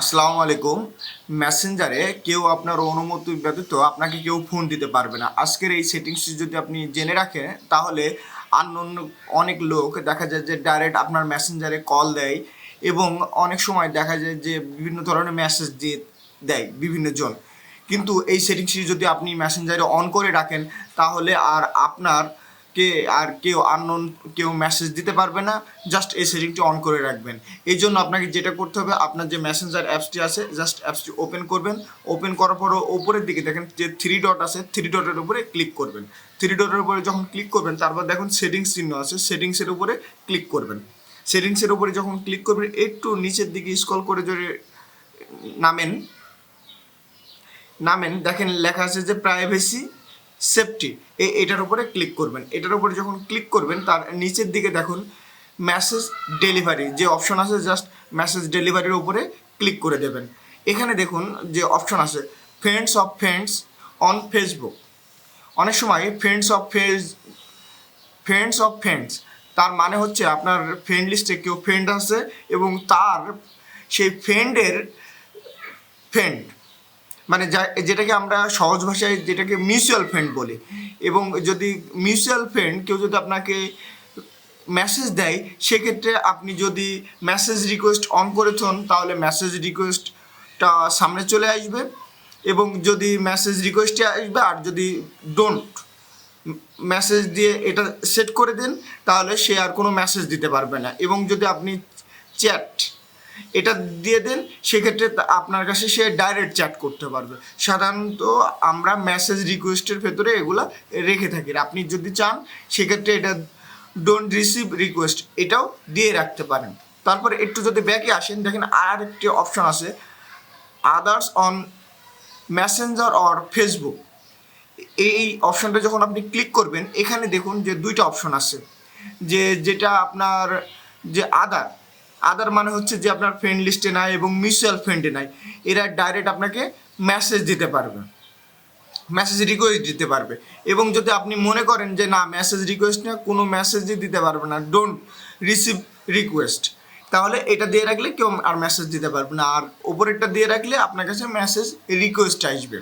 আসসালামু আলাইকুম। মেসেঞ্জারে কেউ আপনার অনুমতি ব্যতীত আপনাকে কেউ ফোন দিতে পারবে না। আজকের এই সেটিংসটি যদি আপনি জেনে রাখেন তাহলে আননোন অনেক লোক দেখা যায় যে ডাইরেক্ট আপনার মেসেঞ্জারে কল দেয় এবং অনেক সময় দেখা যায় যে বিভিন্ন ধরনের মেসেজ দিয়ে দেয় বিভিন্ন জন। কিন্তু এই সেটিংসটি যদি আপনি মেসেঞ্জারে অন করে রাখেন তাহলে আর আপনার কেউ আননোন কেউ মেসেজ দিতে পারবে না। জাস্ট এই সেটিংটি অন করে রাখবেন। এই জন্য আপনাকে যেটা করতে হবে, আপনার যে মেসেঞ্জার অ্যাপসটি আছে জাস্ট অ্যাপসটি ওপেন করবেন। ওপেন করার পর ওপরের দিকে দেখেন যে থ্রি ডট আছে, থ্রি ডটের উপরে ক্লিক করবেন। থ্রি ডটের উপরে যখন ক্লিক করবেন তারপর দেখুন সেটিংস চিহ্ন আছে, সেটিংসের উপরে ক্লিক করবেন। সেটিংসের উপরে যখন ক্লিক করবেন একটু নিচের দিকে স্ক্রল করে যদি নামেন দেখেন লেখা আছে যে প্রাইভেসি সেফটি, এটার উপরে ক্লিক করবেন। এটার উপরে যখন ক্লিক করবেন তার নিচের দিকে দেখুন মেসেজ ডেলিভারি যে অপশন আছে, জাস্ট মেসেজ ডেলিভারির উপরে ক্লিক করে দেবেন। এখানে দেখুন যে অপশন আছে ফ্রেন্ডস অন ফেসবুক। অনেক সময় ফ্রেন্ডস অফ ফ্রেন্ডস তার মানে হচ্ছে আপনার ফ্রেন্ড লিস্টে কেউ ফ্রেন্ড আছে এবং তার সেই ফ্রেন্ডের ফ্রেন্ড, মানে যেটাকে আমরা সহজ ভাষায় যেটাকে মিউচুয়াল ফ্রেন্ড বলি। এবং যদি মিউচুয়াল ফ্রেন্ড কেউ যদি আপনাকে মেসেজ দেয় সেক্ষেত্রে আপনি যদি মেসেজ রিকোয়েস্ট অন করে থাকেন তাহলে মেসেজ রিকোয়েস্টটা সামনে চলে আসবে এবং যদি মেসেজ রিকোয়েস্টে আসবে। আর যদি ডোন্ট মেসেজ দিয়ে এটা সেট করে দেন তাহলে সে আর কোনো মেসেজ দিতে পারবে না। এবং যদি আপনি চ্যাট এটা দিয়ে দেন সেক্ষেত্রে আপনার কাছে সে ডাইরেক্ট চ্যাট করতে পারবে। সাধারণত আমরা মেসেজ রিকোয়েস্টের ভেতরে এগুলা রেখে থাকি। আপনি যদি চান সেক্ষেত্রে এটা ডোন্ট রিসিভ রিকোয়েস্ট এটাও দিয়ে রাখতে পারেন। তারপরে একটু যদি ব্যাকে আসেন দেখেন আর একটি অপশন আছে others on Messenger or Facebook. এই অপশনটা যখন আপনি ক্লিক করবেন এখানে দেখুন যে দুইটা অপশন আছে, যেটা আপনার যে আদার মানে হচ্ছে যে আপনার ফ্রেন্ড লিস্টে নাই এবং মিউচুয়াল ফ্রেন্ডে নাই, এরা ডাইরেক্ট আপনাকে মেসেজ দিতে পারবে, মেসেজ রিকোয়েস্ট দিতে পারবে। এবং যদি আপনি মনে করেন যে না মেসেজ রিকোয়েস্ট না, কোনো মেসেজই দিতে পারবে না, ডোন্ট রিসিভ রিকোয়েস্ট, তাহলে এটা দিয়ে রাখলে কেউ আর মেসেজ দিতে পারবে না। আর ওপরেরটা দিয়ে রাখলে আপনার কাছে মেসেজ রিকোয়েস্ট আসবে।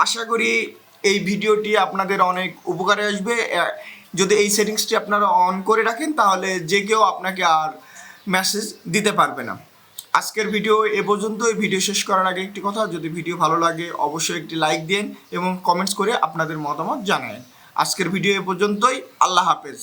আশা করি এই ভিডিওটি আপনাদের অনেক উপকারে আসবে। যদি এই সেটিংসটি আপনারা অন করে রাখেন তাহলে যে কেউ আপনাকে আর মেসেজ দিতে পারবে না। আজকের ভিডিও এ পর্যন্তই। ভিডিও শেষ করার আগে একটি কথা, যদি ভিডিও ভালো লাগে অবশ্যই একটি লাইক দিন এবং কমেন্টস করে আপনাদের মতামত জানান। আজকের ভিডিও এ পর্যন্তই। আল্লাহ হাফেজ।